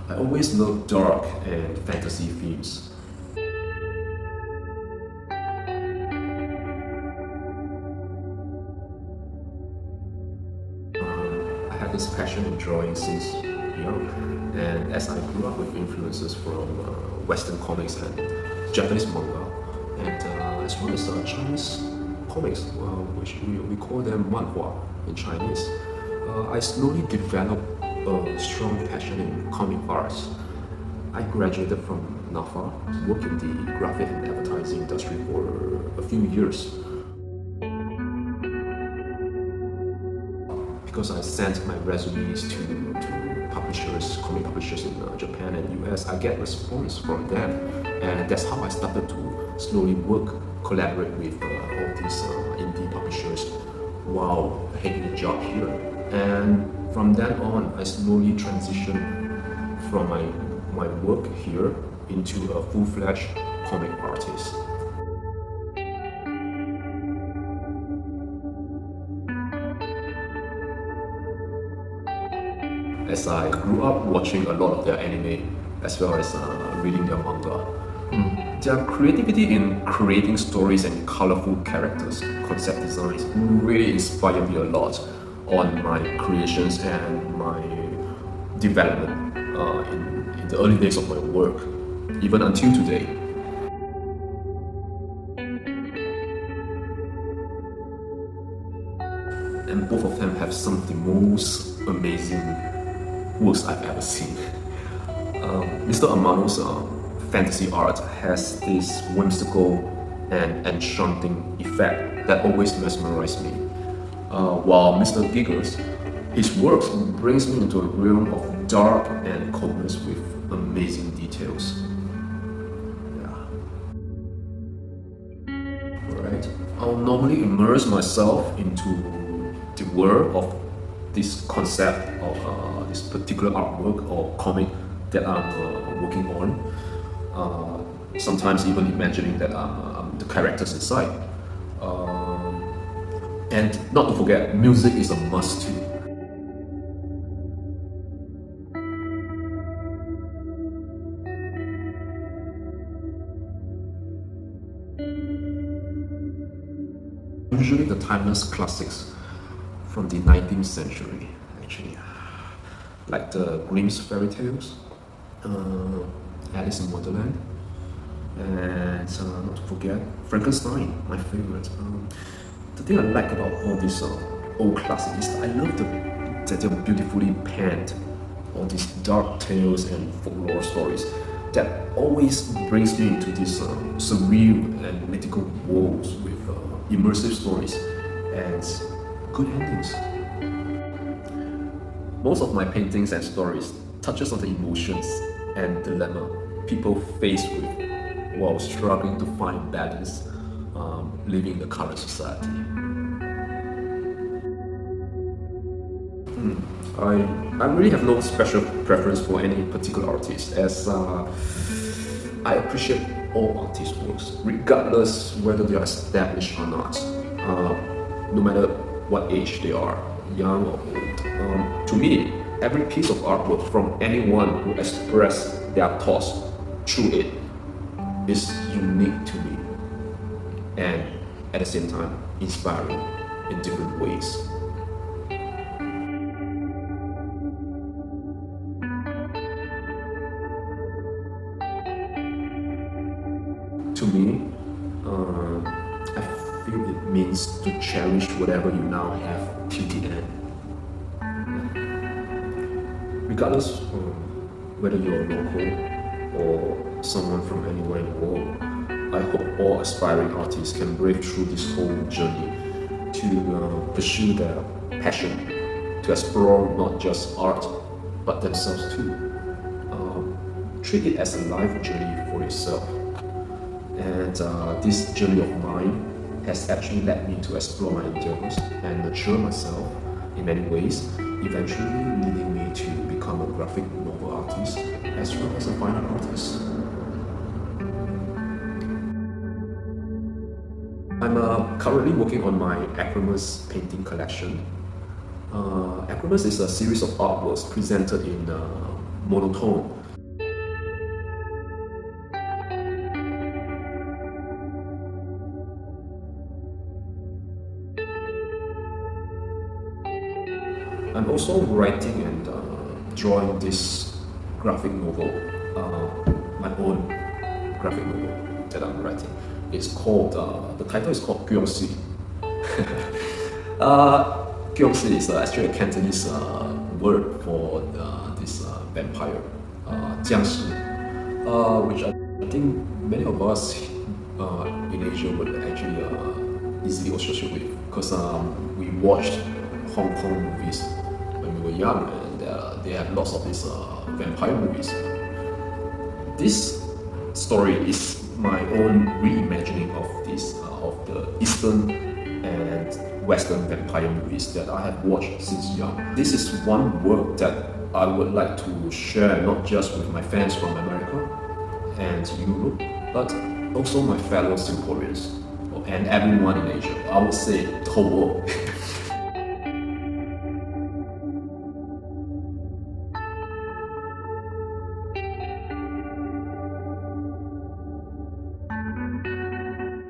I always love dark and fantasy themes. I had this passion in drawing since young, and as I grew up with influences from Western comics and Japanese manga, and as well as Chinese comics, which we call them manhwa in Chinese, I slowly developed a strong passion in comic arts. I graduated from NAFA, worked in the graphic and advertising industry for a few years. Because I sent my resumes to publishers, comic publishers in Japan and US, I get response from them, and that's how I started to slowly collaborate with all these indie publishers while having a job here. And from then on, I slowly transitioned from my work here into a full-fledged comic artist. As I grew up watching a lot of their anime as well as reading their manga. Their creativity in creating stories and colorful characters, concept designs really inspired me a lot on my creations and my development in the early days of my work, even until today. And both of them have some of the most amazing works I've ever seen. Mr. Amano's fantasy art has this whimsical and enchanting effect that always mesmerized me. While Mr. Giger's, his works brings me into a realm of dark and coldness with amazing details. Yeah. Alright. I'll normally immerse myself into the world of this concept of this particular artwork or comic that I'm working on. Sometimes even imagining that I'm the characters inside. And not to forget, music is a must too. Usually the timeless classics from the 19th century, actually. Like the Grimm's fairy tales, Alice in Wonderland, and not to forget, Frankenstein, my favorite. The thing I like about all these old classics is I love that they're beautifully penned, all these dark tales and folklore stories that always brings me into these surreal and mythical worlds with immersive stories and good endings. Most of my paintings and stories touches on the emotions and dilemma people face with while struggling to find balance living in the current society. I really have no special preference for any particular artist, as I appreciate all artists' works, regardless whether they are established or not, no matter what age they are, young or old. To me, every piece of artwork from anyone who expressed their thoughts through it is unique to me, and at the same time, inspiring in different ways. To me, I feel it means to cherish whatever you now have till the end. Regardless whether you're a local or someone from anywhere in the world, I hope all aspiring artists can brave through this whole journey to pursue their passion, to explore not just art, but themselves too. Treat it as a life journey for yourself. And this journey of mine has actually led me to explore my endeavors and mature myself in many ways, eventually leading me to become a graphic novel artist as well as a fine art artist. I'm currently working on my Acromas painting collection. Acromas is a series of artworks presented in monotone also writing and drawing this graphic novel, my own graphic novel that I'm writing. It's called, the title is called Gyeongsi. Gyeongsi is actually a Cantonese word for this vampire, Jiangshi, which I think many of us in Asia would actually easily associate with, because we watched Hong Kong movies when we were young, and they have lots of these vampire movies. This story is my own reimagining of this of the Eastern and Western vampire movies that I have watched since young. This is one work that I would like to share not just with my fans from America and Europe, but also my fellow Singaporeans and everyone in Asia. I would say the whole world.